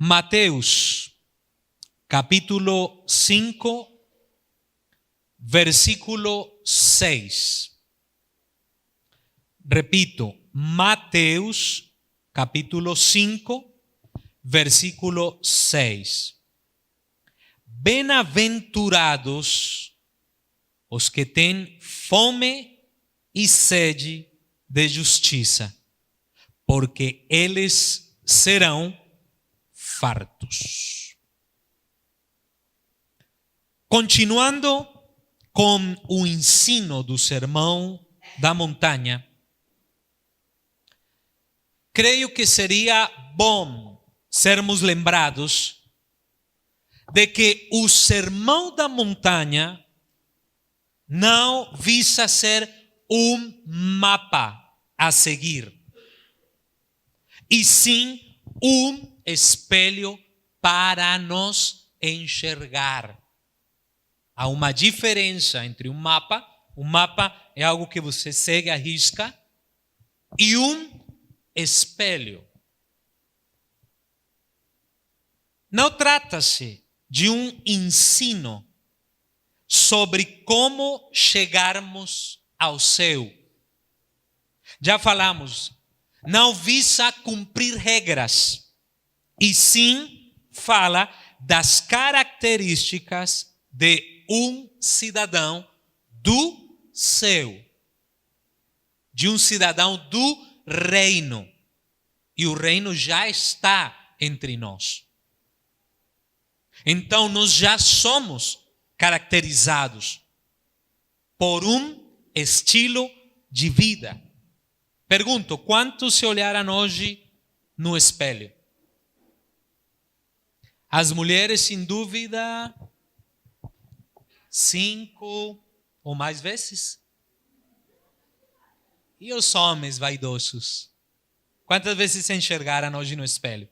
Mateus, capítulo 5, versículo 6. Repito, Mateus, capítulo 5, versículo 6. Bem-aventurados os que têm fome e sede de justiça, porque eles serão fartos. Continuando com o ensino do Sermão da Montanha, creio que seria bom sermos lembrados de que o Sermão da Montanha não visa ser um mapa a seguir, e sim um espelho para nos enxergar. Há uma diferença entre um mapa é algo que você segue à risca, e um espelho. Não trata-se de um ensino sobre como chegarmos ao céu. Já falamos, não visa cumprir regras, e sim fala das características de um cidadão do céu, de um cidadão do reino. E o reino já está entre nós. Então nós já somos caracterizados por um estilo de vida. Pergunto, quantos se olharam hoje no espelho? As mulheres, sem dúvida, 5 ou mais vezes. E os homens vaidosos? Quantas vezes se enxergaram hoje no espelho?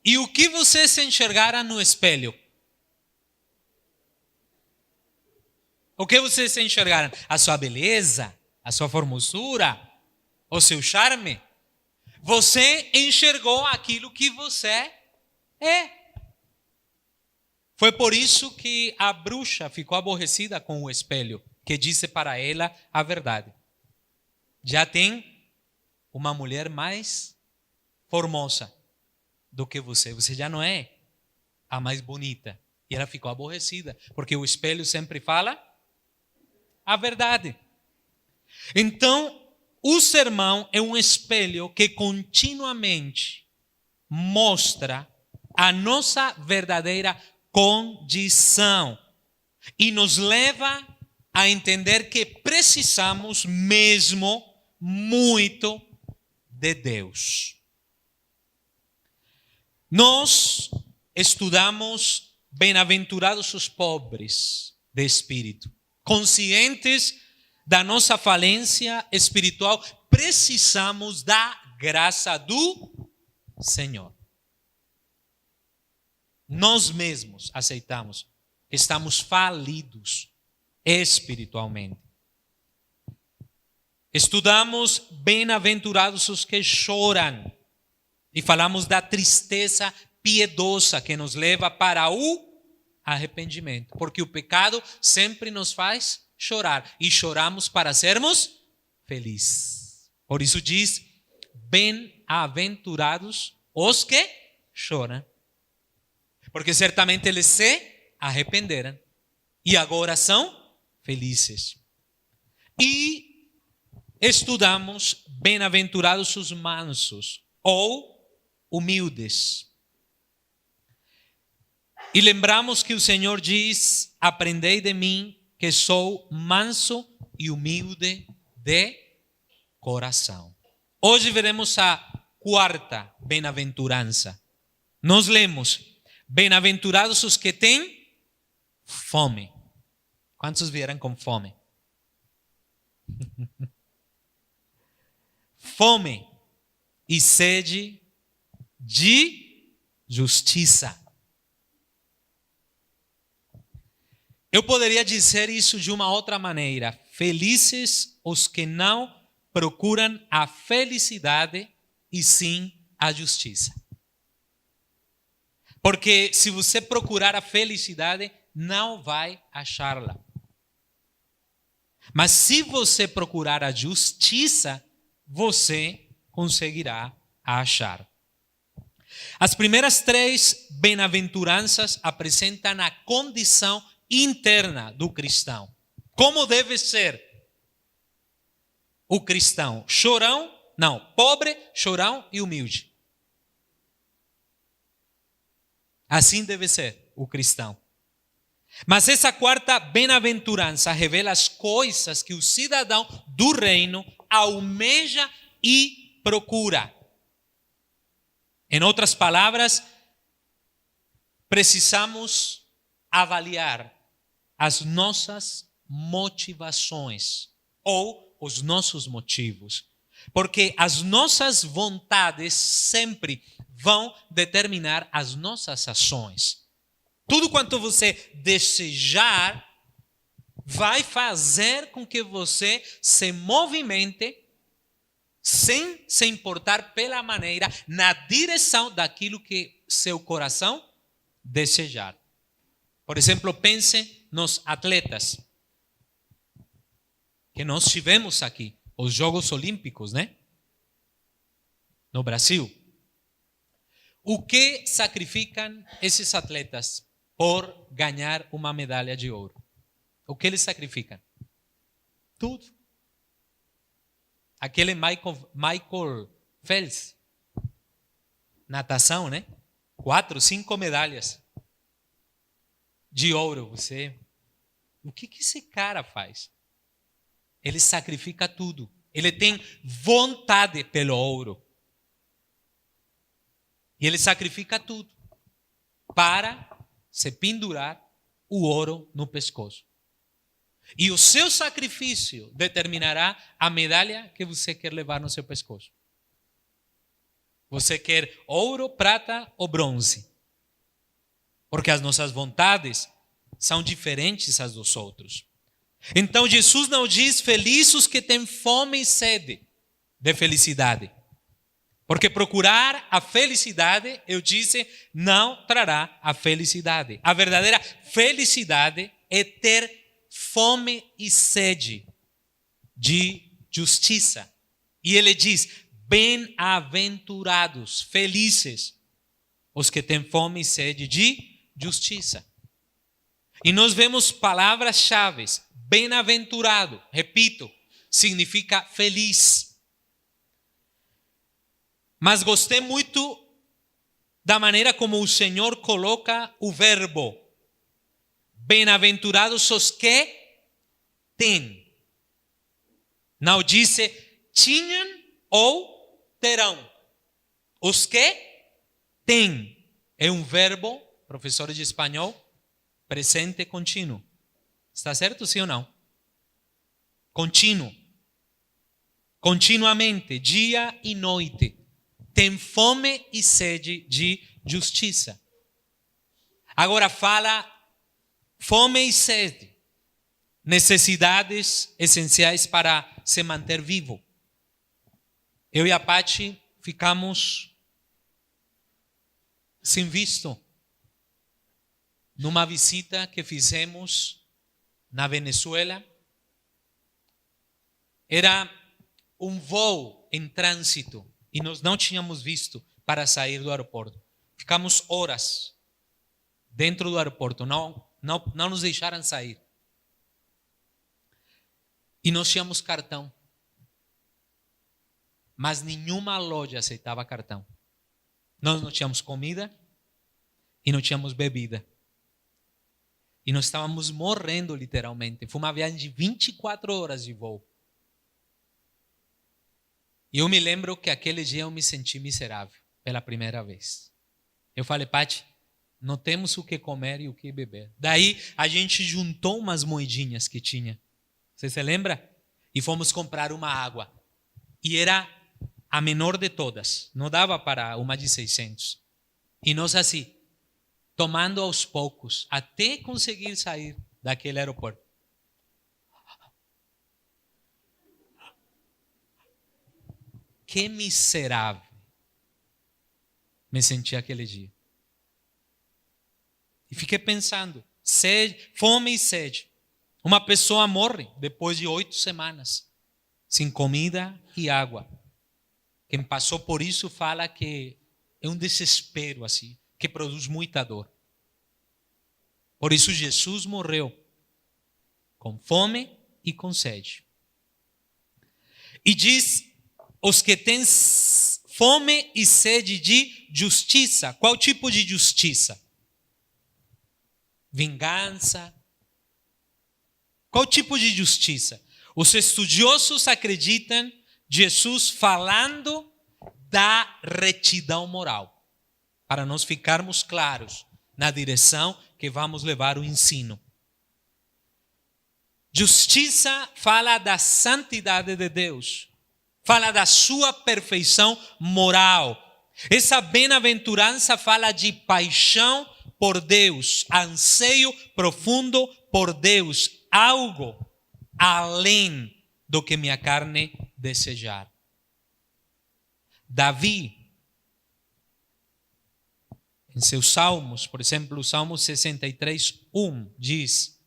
E o que vocês enxergaram no espelho? O que vocês enxergaram? A sua beleza? A sua formosura? O seu charme? Você enxergou aquilo que você é. Foi por isso que a bruxa ficou aborrecida com o espelho, que disse para ela a verdade. Já tem uma mulher mais formosa do que você. Você já não é a mais bonita. E ela ficou aborrecida, porque o espelho sempre fala a verdade. Então, o sermão é um espelho que continuamente mostra a nossa verdadeira condição e nos leva a entender que precisamos mesmo muito de Deus. Nós estudamos bem-aventurados os pobres de espírito, conscientes da nossa falência espiritual, precisamos da graça do Senhor. Nós mesmos aceitamos, estamos falidos espiritualmente. Estudamos bem-aventurados os que choram e falamos da tristeza piedosa que nos leva para o arrependimento, porque o pecado sempre nos faz chorar e choramos para sermos felizes. Por isso diz: bem-aventurados os que choram, porque certamente eles se arrependeram e agora são felizes. E estudamos bem-aventurados os mansos ou humildes. E lembramos que o Senhor diz: aprendei de mim, que sou manso e humilde de coração. Hoje veremos a quarta bem-aventurança. Nós lemos: bem-aventurados os que têm fome. Quantos vieram com fome? Fome e sede de justiça. Eu poderia dizer isso de uma outra maneira: felizes os que não procuram a felicidade e sim a justiça. Porque se você procurar a felicidade, não vai achá-la. Mas se você procurar a justiça, você conseguirá achar. As primeiras 3 bem-aventuranças apresentam a condição interna do cristão. Como deve ser o cristão? Pobre, chorão e humilde. Assim deve ser o cristão. Mas essa 4ª bem-aventurança revela as coisas que o cidadão do reino almeja e procura. Em outras palavras, precisamos avaliar as nossas motivações ou os nossos motivos. Porque as nossas vontades sempre vão determinar as nossas ações. Tudo quanto você desejar vai fazer com que você se movimente sem se importar pela maneira, na direção daquilo que seu coração desejar. Por exemplo, pense nos atletas que nós tivemos aqui, os Jogos Olímpicos, né? No Brasil. O que sacrificam esses atletas por ganhar uma medalha de ouro? O que eles sacrificam? Tudo. Aquele Michael Phelps, natação, né? 4, 5 medalhas de ouro. O que esse cara faz? Ele sacrifica tudo. Ele tem vontade pelo ouro. E ele sacrifica tudo para se pendurar o ouro no pescoço. E o seu sacrifício determinará a medalha que você quer levar no seu pescoço. Você quer ouro, prata ou bronze? Porque as nossas vontades são diferentes das dos outros. Então Jesus não diz felizes os que têm fome e sede de felicidade. Porque procurar a felicidade, eu disse, não trará a felicidade. A verdadeira felicidade é ter fome e sede de justiça. E ele diz, bem-aventurados, felizes, os que têm fome e sede de justiça. E nós vemos palavras-chave. Bem-aventurado, repito, significa feliz. Mas gostei muito da maneira como o Senhor coloca o verbo. Bem-aventurados os que têm. Não disse tinham ou terão. Os que têm. É um verbo, professores de espanhol, presente contínuo. Está certo, sim ou não? Contínuo. Continuamente, dia e noite. Tem fome e sede de justiça. Agora fala fome e sede. Necessidades essenciais para se manter vivo. Eu e a Paty ficamos sem visto numa visita que fizemos na Venezuela. Era um voo em trânsito e nós não tínhamos visto para sair do aeroporto. Ficamos horas dentro do aeroporto, não nos deixaram sair. E nós tínhamos cartão. Mas nenhuma loja aceitava cartão. Nós não tínhamos comida e não tínhamos bebida. E nós estávamos morrendo literalmente. Foi uma viagem de 24 horas de voo. E eu me lembro que aquele dia eu me senti miserável pela primeira vez. Eu falei, Paty, não temos o que comer e o que beber. Daí a gente juntou umas moedinhas que tinha. Você se lembra? E fomos comprar uma água. E era a menor de todas. Não dava para uma de 600. E nós assim, tomando aos poucos, até conseguir sair daquele aeroporto. Que miserável me senti aquele dia. E fiquei pensando, fome e sede. Uma pessoa morre depois de 8 semanas, sem comida e água. Quem passou por isso fala que é um desespero assim, que produz muita dor. Por isso Jesus morreu com fome e com sede. E diz, os que têm fome e sede de justiça. Qual tipo de justiça? Vingança. Qual tipo de justiça? Os estudiosos acreditam Jesus falando da retidão moral. Para nós ficarmos claros na direção que vamos levar o ensino. Justiça fala da santidade de Deus. Fala da sua perfeição moral. Essa bem-aventurança fala de paixão por Deus, anseio profundo por Deus, algo além do que minha carne desejar. Davi, em seus salmos, por exemplo, o Salmo 63:1 diz: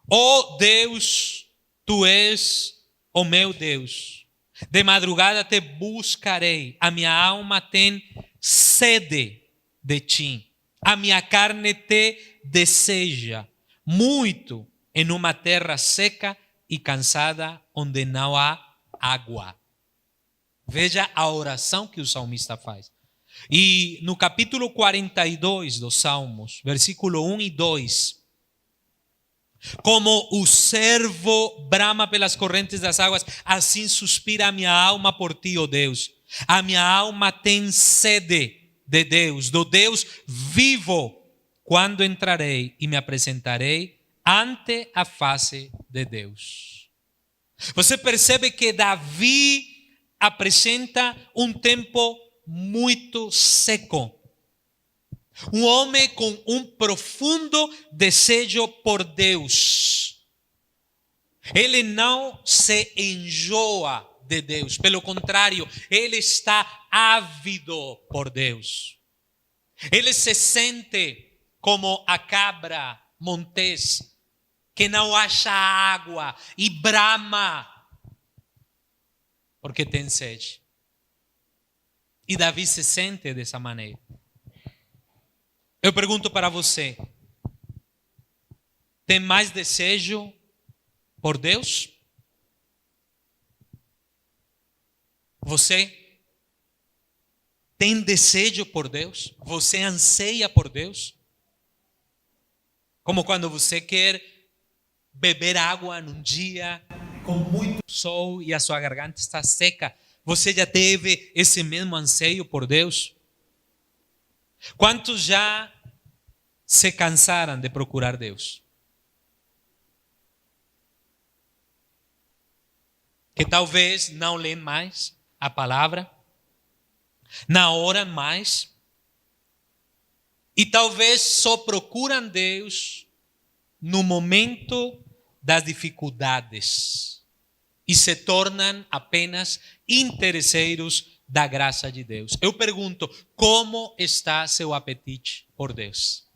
ó Deus, tu és o meu Deus, de madrugada te buscarei, a minha alma tem sede de ti, a minha carne te deseja muito em uma terra seca e cansada, onde não há água. Veja a oração que o salmista faz. E no capítulo 42 dos Salmos, versículo 1 e 2, como o servo brama pelas correntes das águas, assim suspira a minha alma por ti, ó Deus. A minha alma tem sede de Deus, do Deus vivo. Quando entrarei e me apresentarei ante a face de Deus. Você percebe que Davi apresenta um tempo muito seco. Um homem com um profundo desejo por Deus. Ele não se enjoa de Deus. Pelo contrário, ele está ávido por Deus. Ele se sente como a cabra montês que não acha água e brama porque tem sede. E Davi se sente dessa maneira. Eu pergunto para você, tem mais desejo por Deus? Você tem desejo por Deus? Você anseia por Deus? Como quando você quer beber água num dia com muito sol e a sua garganta está seca. Você já teve esse mesmo anseio por Deus? Quantos já se cansaram de procurar Deus? Que talvez não leem mais a palavra, não oram mais, e talvez só procuram Deus no momento das dificuldades e se tornam apenas interesseiros da graça de Deus. Eu pergunto, como está seu apetite por Deus?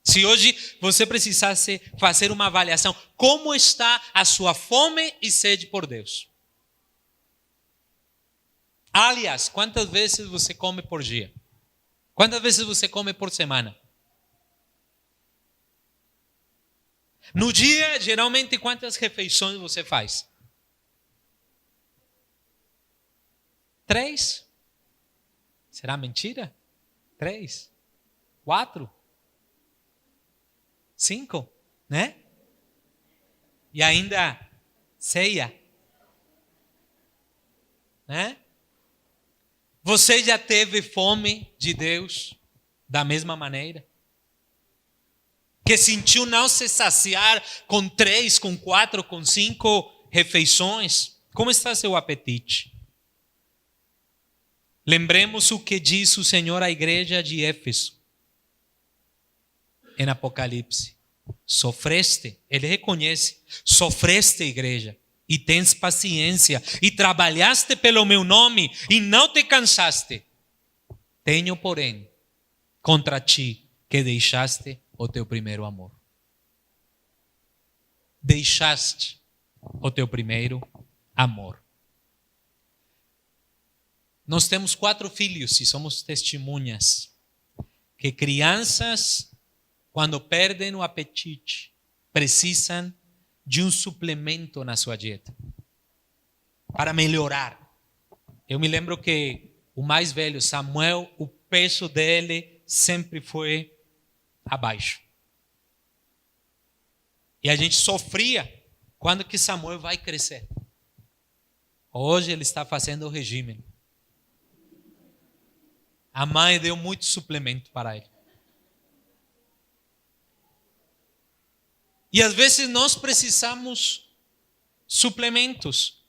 Se hoje você precisasse fazer uma avaliação, como está a sua fome e sede por Deus? Aliás, quantas vezes você come por dia? Quantas vezes você come por semana? No dia, geralmente, quantas refeições você faz? 3? Será mentira? 3? 4? 5? Né? E ainda ceia. Né? Você já teve fome de Deus da mesma maneira? Que sentiu não se saciar com 3, com 4, com 5 refeições? Como está seu apetite? Lembremos o que diz o Senhor à igreja de Éfeso, em Apocalipse. Sofreste, ele reconhece, sofreste, igreja, e tens paciência, e trabalhaste pelo meu nome, e não te cansaste. Tenho, porém, contra ti que deixaste o teu primeiro amor. Deixaste o teu primeiro amor. Nós temos 4 filhos e somos testemunhas que crianças, quando perdem o apetite, precisam de um suplemento na sua dieta para melhorar. Eu me lembro que o mais velho, Samuel, o peso dele sempre foi abaixo. E a gente sofria quando que Samuel vai crescer. Hoje ele está fazendo o regime. A mãe deu muito suplemento para ele. E às vezes nós precisamos suplementos.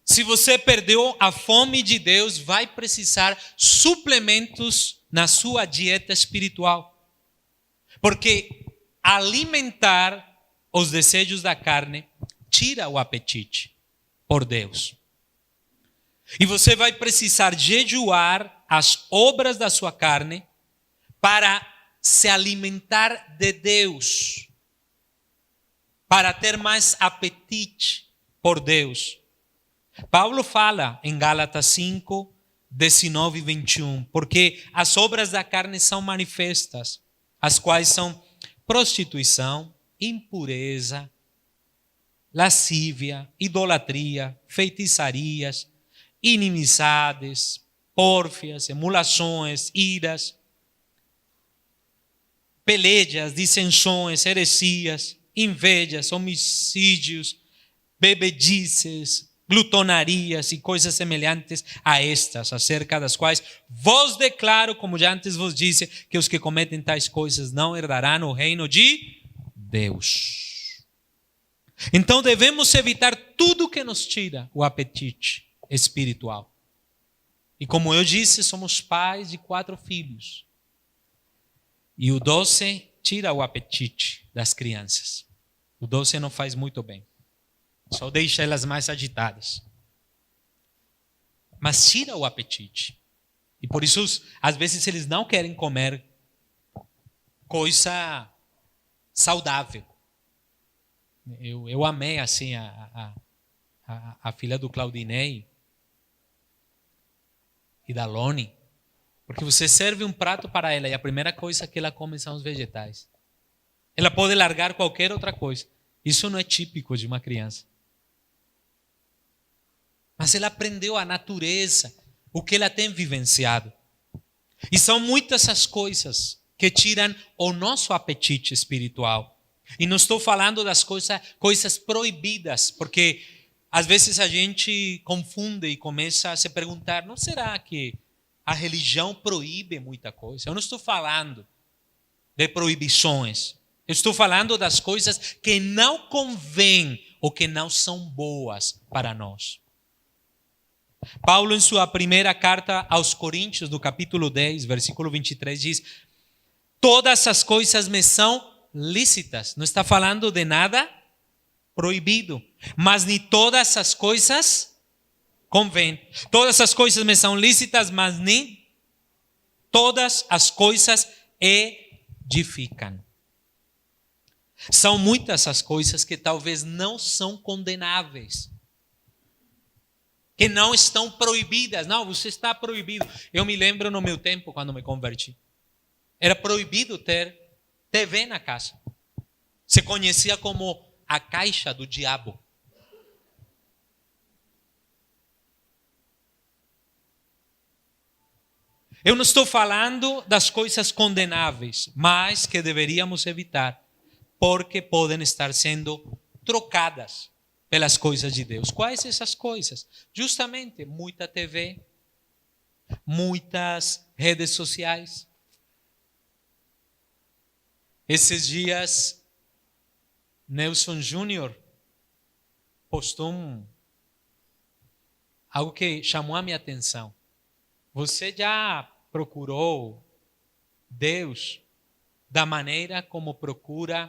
Se você perdeu a fome de Deus, vai precisar suplementos na sua dieta espiritual. Porque alimentar os desejos da carne tira o apetite por Deus. E você vai precisar jejuar as obras da sua carne para se alimentar de Deus, para ter mais apetite por Deus. Paulo fala em Gálatas 5, 19 e 21, porque as obras da carne são manifestas, as quais são prostituição, impureza, lascívia, idolatria, feitiçarias, inimizades, pórfias, emulações, iras, pelejas, dissensões, heresias, invejas, homicídios, bebedices, glutonarias e coisas semelhantes a estas, acerca das quais vos declaro, como já antes vos disse, que os que cometem tais coisas não herdarão o reino de Deus. Então devemos evitar tudo que nos tira o apetite espiritual. E como eu disse, somos pais de 4 filhos. E o doce tira o apetite das crianças. O doce não faz muito bem. Só deixa elas mais agitadas. Mas tira o apetite. E por isso, às vezes, eles não querem comer coisa saudável. Eu amei assim a filha do Claudinei e da Loni, porque você serve um prato para ela e a primeira coisa que ela come são os vegetais. Ela pode largar qualquer outra coisa. Isso não é típico de uma criança. Mas ela aprendeu a natureza, o que ela tem vivenciado. E são muitas as coisas que tiram o nosso apetite espiritual. E não estou falando das coisas proibidas, porque às vezes a gente confunde e começa a se perguntar, não será que a religião proíbe muita coisa? Eu não estou falando de proibições. Eu estou falando das coisas que não convêm ou que não são boas para nós. Paulo, em sua primeira carta aos Coríntios, no capítulo 10, versículo 23, diz: todas as coisas me são lícitas. Não está falando de nada proibido, mas nem todas as coisas convêm. Todas as coisas me são lícitas, mas nem todas as coisas edificam. São muitas as coisas que talvez não são condenáveis, que não estão proibidas. Não, você está proibido. Eu me lembro no meu tempo, quando me converti, era proibido ter TV na casa. Se conhecia como a caixa do diabo. Eu não estou falando das coisas condenáveis, mas que deveríamos evitar, porque podem estar sendo trocadas pelas coisas de Deus. Quais essas coisas? Justamente muita TV, muitas redes sociais. Esses dias, Nelson Júnior postou algo que chamou a minha atenção. Você já procurou Deus da maneira como procura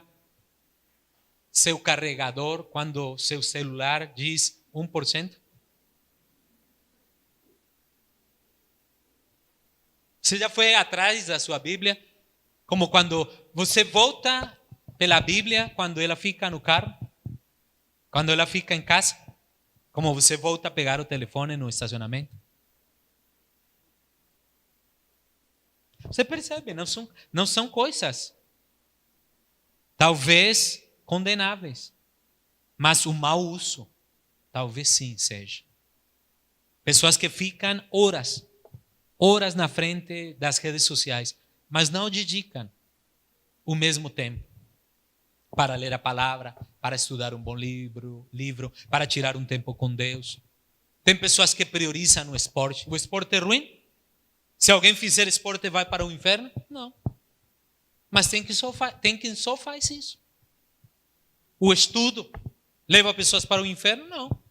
seu carregador quando seu celular diz 1%? Você já foi atrás da sua Bíblia Como quando você volta pela Bíblia, quando ela fica no carro, quando ela fica em casa, como você volta a pegar o telefone no estacionamento. Você percebe, não são coisas talvez condenáveis, mas o mau uso talvez sim seja. Pessoas que ficam horas na frente das redes sociais, mas não dedicam o mesmo tempo para ler a palavra, para estudar um bom livro, para tirar um tempo com Deus. Tem pessoas que priorizam o esporte. O esporte é ruim? Se alguém fizer esporte, vai para o inferno? Não. Mas tem quem só faz isso. O estudo leva pessoas para o inferno? Não.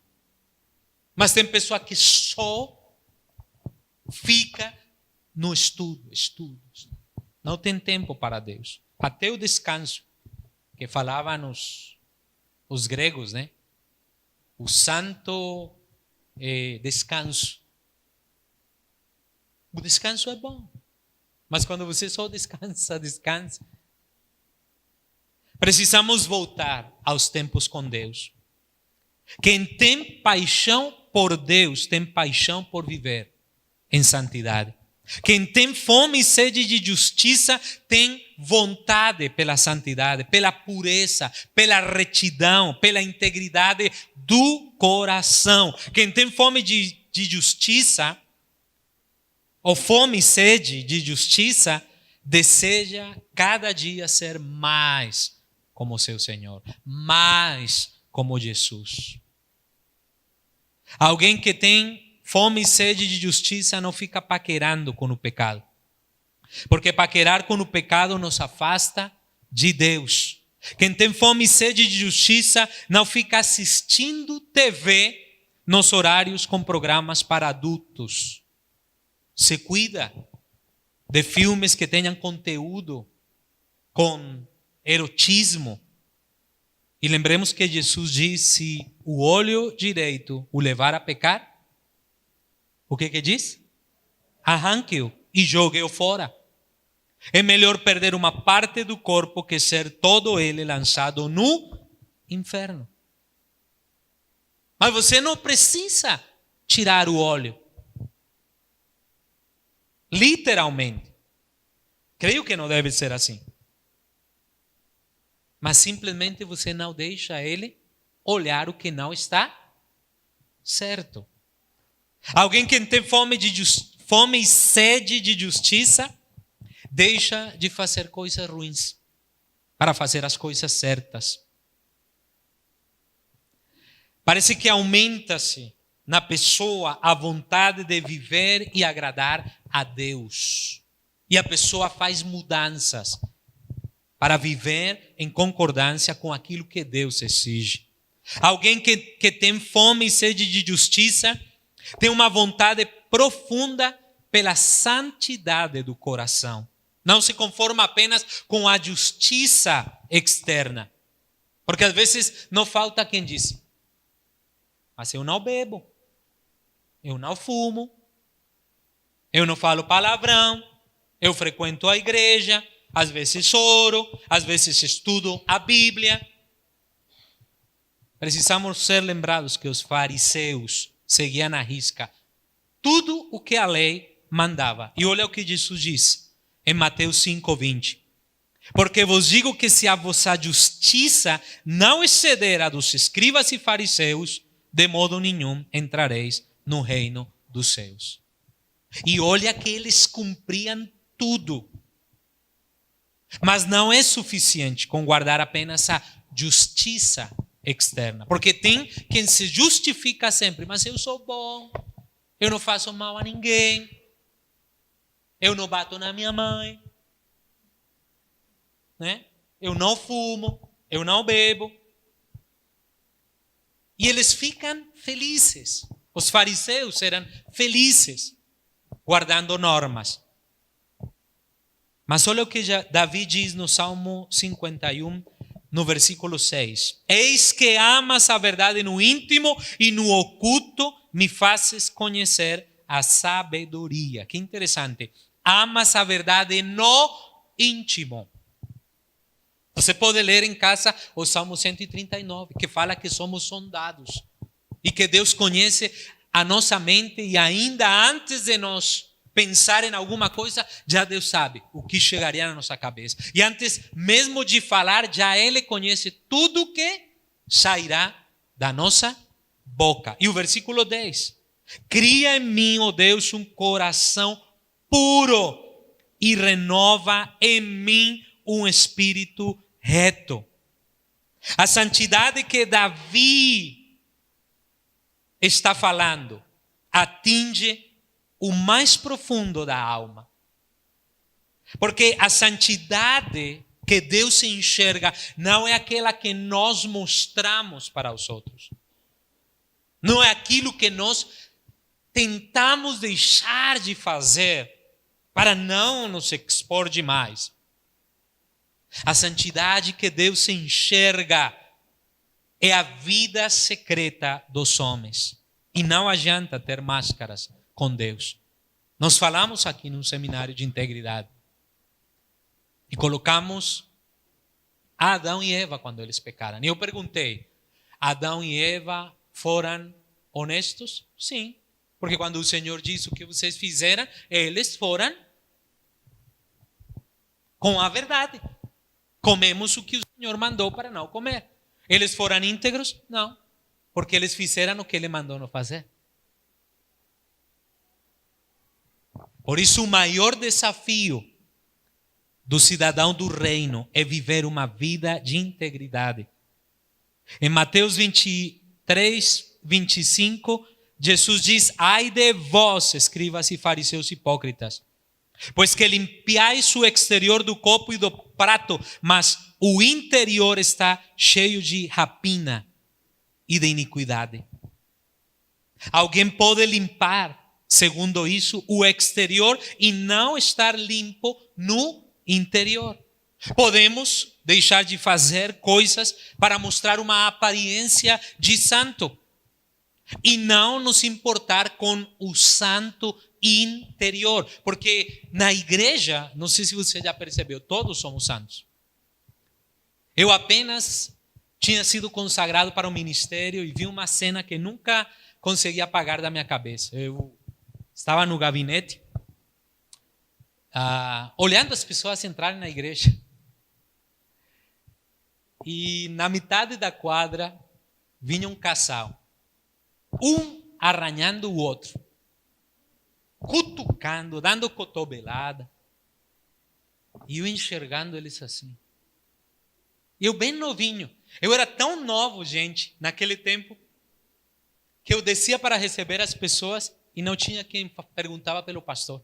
Mas tem pessoa que só fica no estudo. Não tem tempo para Deus. Até o descanso, que falavam os gregos, né? O santo descanso. O descanso é bom. Mas quando você só descansa. Precisamos voltar aos tempos com Deus. Quem tem paixão por Deus, tem paixão por viver em santidade. Quem tem fome e sede de justiça, tem vontade pela santidade, pela pureza, pela retidão, pela integridade do coração. Quem tem fome de justiça, ou fome e sede de justiça, deseja cada dia ser mais como seu Senhor, mais como Jesus. Alguém que tem fome e sede de justiça não fica paquerando com o pecado. Porque paquerar com o pecado nos afasta de Deus. Quem tem fome e sede de justiça não fica assistindo TV nos horários com programas para adultos. Se cuida de filmes que tenham conteúdo com erotismo. E lembremos que Jesus disse: se o olho direito o levar a pecar, o que diz? Arranque-o e jogue-o fora. É melhor perder uma parte do corpo que ser todo ele lançado no inferno. Mas você não precisa tirar o olho. Literalmente. Creio que não deve ser assim. Mas simplesmente você não deixa ele olhar o que não está certo. Alguém que tem fome e sede de justiça, deixa de fazer coisas ruins para fazer as coisas certas. Parece que aumenta-se na pessoa a vontade de viver e agradar a Deus. E a pessoa faz mudanças para viver em concordância com aquilo que Deus exige. Alguém que tem fome e sede de justiça tem uma vontade profunda pela santidade do coração. Não se conforma apenas com a justiça externa. Porque às vezes não falta quem diz: mas eu não bebo, eu não fumo, eu não falo palavrão, eu frequento a igreja, às vezes oro, às vezes estudo a Bíblia. Precisamos ser lembrados que os fariseus seguiam à risca tudo o que a lei mandava. E olha o que Jesus diz em Mateus 5:20. Porque vos digo que se a vossa justiça não exceder a dos escribas e fariseus, de modo nenhum entrareis no reino dos céus. E olha que eles cumpriam tudo. Mas não é suficiente com guardar apenas a justiça externa. Porque tem quem se justifica sempre. Mas eu sou bom, eu não faço mal a ninguém, eu não bato na minha mãe, né? Eu não fumo, eu não bebo. E eles ficam felizes. Os fariseus eram felizes, guardando normas. Mas olha o que Davi diz no Salmo 51, no versículo 6. Eis que amas a verdade no íntimo e no oculto me fazes conhecer a sabedoria. Que interessante. Amas a verdade no íntimo. Você pode ler em casa o Salmo 139, que fala que somos sondados e que Deus conhece a nossa mente e ainda antes de nós pensar em alguma coisa, já Deus sabe o que chegaria na nossa cabeça. E antes mesmo de falar, já Ele conhece tudo que sairá da nossa boca. E o versículo 10. Cria em mim, ó Deus, um coração puro e renova em mim um espírito reto. A santidade que Davi está falando atinge o mais profundo da alma. Porque a santidade que Deus enxerga não é aquela que nós mostramos para os outros. Não é aquilo que nós tentamos deixar de fazer para não nos expor demais. A santidade que Deus enxerga é a vida secreta dos homens. E não adianta ter máscaras com Deus. Nós falamos aqui num seminário de integridade. E colocamos Adão e Eva quando eles pecaram. E eu perguntei, Adão e Eva foram honestos? Sim. Porque quando o Senhor disse o que vocês fizeram, eles foram com a verdade. Comemos o que o Senhor mandou para não comer. Eles foram íntegros? Não. Porque eles fizeram o que Ele mandou não fazer. Por isso, o maior desafio do cidadão do reino é viver uma vida de integridade. Em Mateus 23, 25, Jesus diz: ai de vós, escribas e fariseus hipócritas, pois que limpiais o exterior do copo e do prato, mas o interior está cheio de rapina e de iniquidade. Alguém pode limpar, segundo isso, o exterior e não estar limpo no interior. Podemos deixar de fazer coisas para mostrar uma aparência de santo e não nos importar com o santo interior. Porque na igreja, não sei se você já percebeu, todos somos santos. Eu apenas tinha sido consagrado para o ministério e vi uma cena que nunca consegui apagar da minha cabeça. Eu estava no gabinete, olhando as pessoas entrarem na igreja. E na metade da quadra vinha um casal, um arranhando o outro, cutucando, dando cotovelada, e eu enxergando eles assim. Eu bem novinho, eu era tão novo, gente, naquele tempo, que eu descia para receber as pessoas e não tinha quem perguntava pelo pastor.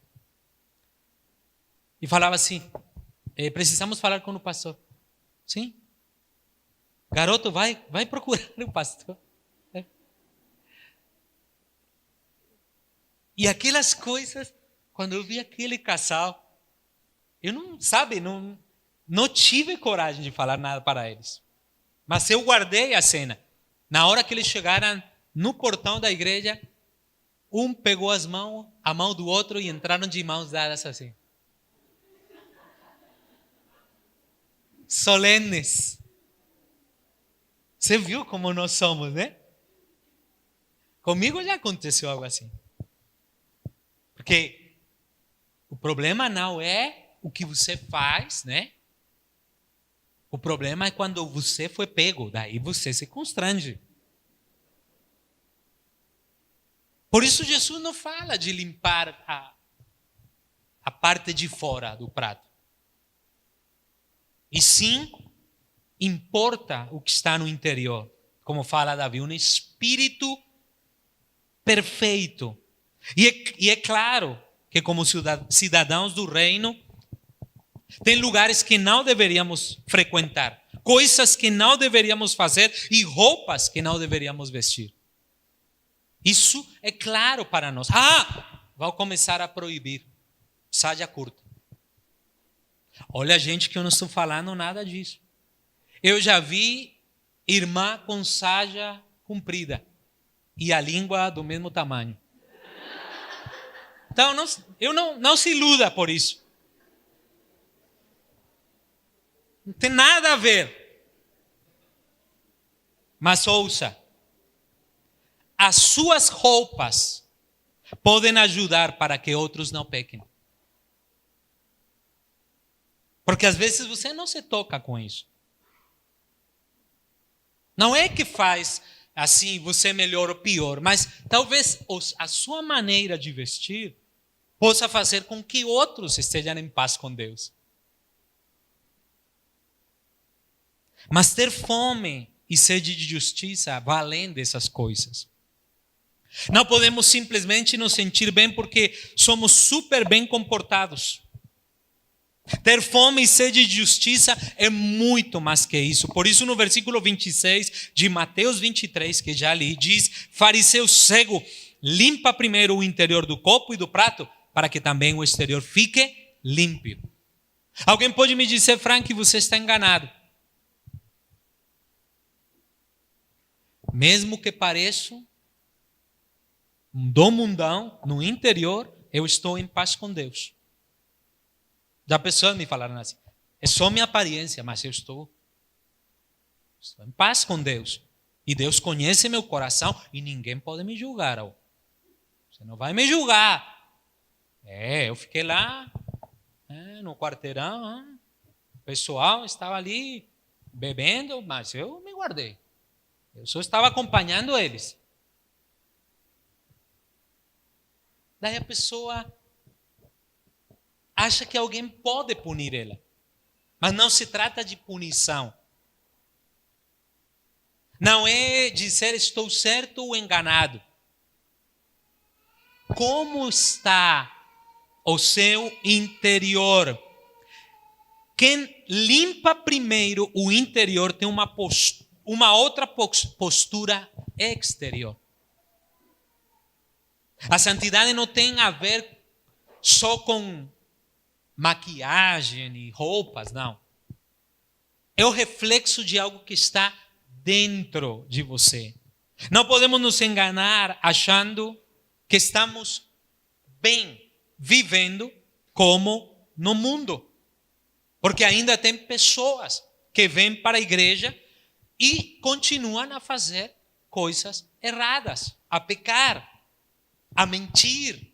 E falava assim, precisamos falar com o pastor. Sim. Garoto, vai procurar o pastor. E aquelas coisas, quando eu vi aquele casal, eu não tive coragem de falar nada para eles. Mas eu guardei a cena. Na hora que eles chegaram no portão da igreja, um pegou a mão do outro e entraram de mãos dadas assim. Solenes. Você viu como nós somos, né? Comigo já aconteceu algo assim. Porque o problema não é o que você faz, né? O problema é quando você foi pego, daí você se constrange. Por isso Jesus não fala de limpar a parte de fora do prato. E sim, importa o que está no interior. Como fala Davi, um espírito perfeito. E é claro que como cidadãos do reino, tem lugares que não deveríamos frequentar, coisas que não deveríamos fazer e roupas que não deveríamos vestir. Isso é claro para nós. Vou começar a proibir saia curta. Olha, gente, que eu não estou falando nada disso. Eu já vi irmã com saia comprida e a língua do mesmo tamanho. Então, não se iluda por isso. Não tem nada a ver. Mas ouça, as suas roupas podem ajudar para que outros não pequem. Porque às vezes você não se toca com isso. Não é que faz assim você melhor ou pior, mas talvez a sua maneira de vestir possa fazer com que outros estejam em paz com Deus. Mas ter fome e sede de justiça vai além dessas coisas. Não podemos simplesmente nos sentir bem porque somos super bem comportados. Ter fome e sede de justiça é muito mais que isso. Por isso no versículo 26 de Mateus 23, que já li, diz: fariseu cego, limpa primeiro o interior do copo e do prato, para que também o exterior fique limpo. Alguém pode me dizer, Frank, que você está enganado. Mesmo que pareça do mundão, no interior, eu estou em paz com Deus. Já pessoas me falaram assim, é só minha aparência, mas eu estou em paz com Deus. E Deus conhece meu coração e ninguém pode me julgar. Você não vai me julgar. Eu fiquei lá, no quarteirão, o pessoal estava ali bebendo, mas eu me guardei. Eu só estava acompanhando eles. Daí a pessoa acha que alguém pode punir ela. Mas não se trata de punição. Não é dizer estou certo ou enganado. Como está o seu interior? Quem limpa primeiro o interior tem uma outra postura exterior. A santidade não tem a ver só com maquiagem e roupas, não. É o reflexo de algo que está dentro de você. Não podemos nos enganar achando que estamos bem vivendo como no mundo. Porque ainda tem pessoas que vêm para a igreja e continuam a fazer coisas erradas, a pecar, a mentir,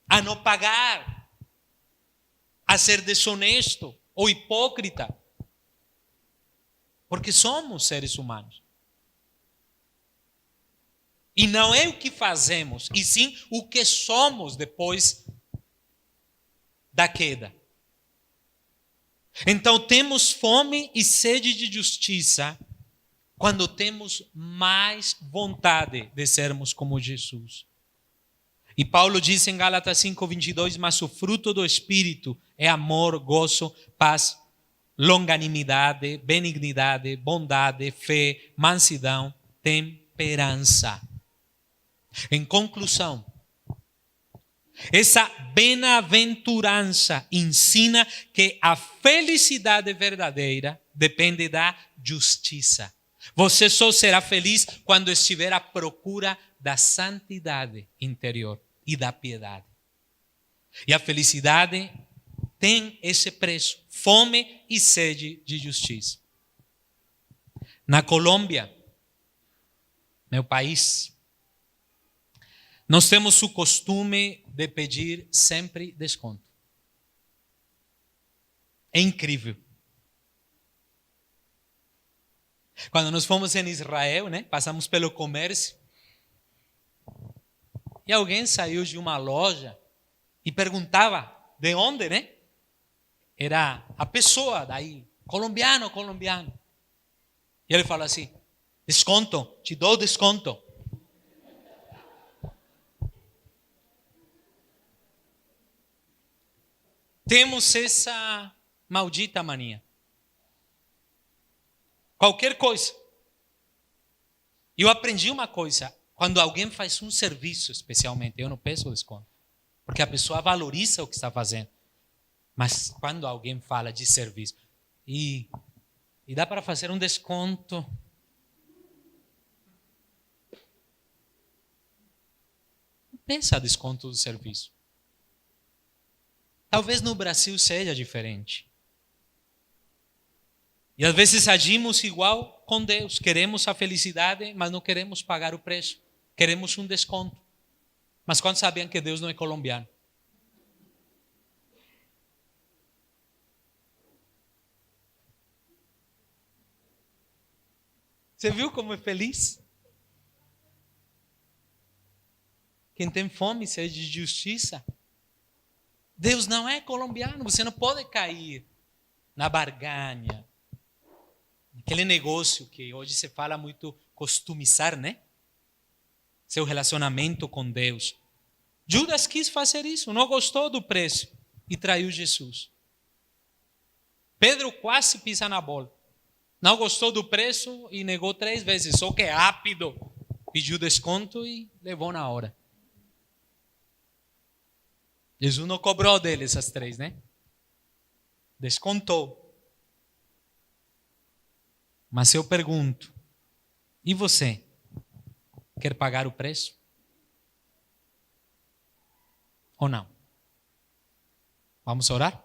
a não pagar, a ser desonesto ou hipócrita. Porque somos seres humanos. E não é o que fazemos, e sim o que somos depois da queda. Então temos fome e sede de justiça quando temos mais vontade de sermos como Jesus. E Paulo diz em Gálatas 5:22, mas o fruto do Espírito é amor, gozo, paz, longanimidade, benignidade, bondade, fé, mansidão, temperança. Em conclusão, essa bem-aventurança ensina que a felicidade verdadeira depende da justiça. Você só será feliz quando estiver à procura da santidade interior e da piedade. E a felicidade tem esse preço: fome e sede de justiça. Na Colômbia, meu país, nós temos o costume de pedir sempre desconto. É incrível. Quando nós fomos em Israel, passamos pelo comércio, e alguém saiu de uma loja e perguntava de onde, Era a pessoa daí, colombiano. E ele falou assim, desconto, te dou desconto. Temos essa maldita mania. Qualquer coisa. Eu aprendi uma coisa. Quando alguém faz um serviço, especialmente, eu não peço desconto. Porque a pessoa valoriza o que está fazendo. Mas quando alguém fala de serviço, e dá para fazer um desconto. Não pensa desconto do serviço. Talvez no Brasil seja diferente. E às vezes agimos igual com Deus. Queremos a felicidade, mas não queremos pagar o preço. Queremos um desconto. Mas quantos sabiam que Deus não é colombiano? Você viu como é feliz? Quem tem fome, sede de justiça. Deus não é colombiano. Você não pode cair na barganha. Aquele negócio que hoje se fala muito, customizar, né? Seu relacionamento com Deus. Judas quis fazer isso, não gostou do preço e traiu Jesus. Pedro quase pisa na bola. Não gostou do preço e negou 3 vezes. Só que rápido pediu desconto e levou na hora. Jesus não cobrou dele essas 3, né? Descontou. Mas eu pergunto, e você? Quer pagar o preço? Ou não? Vamos orar?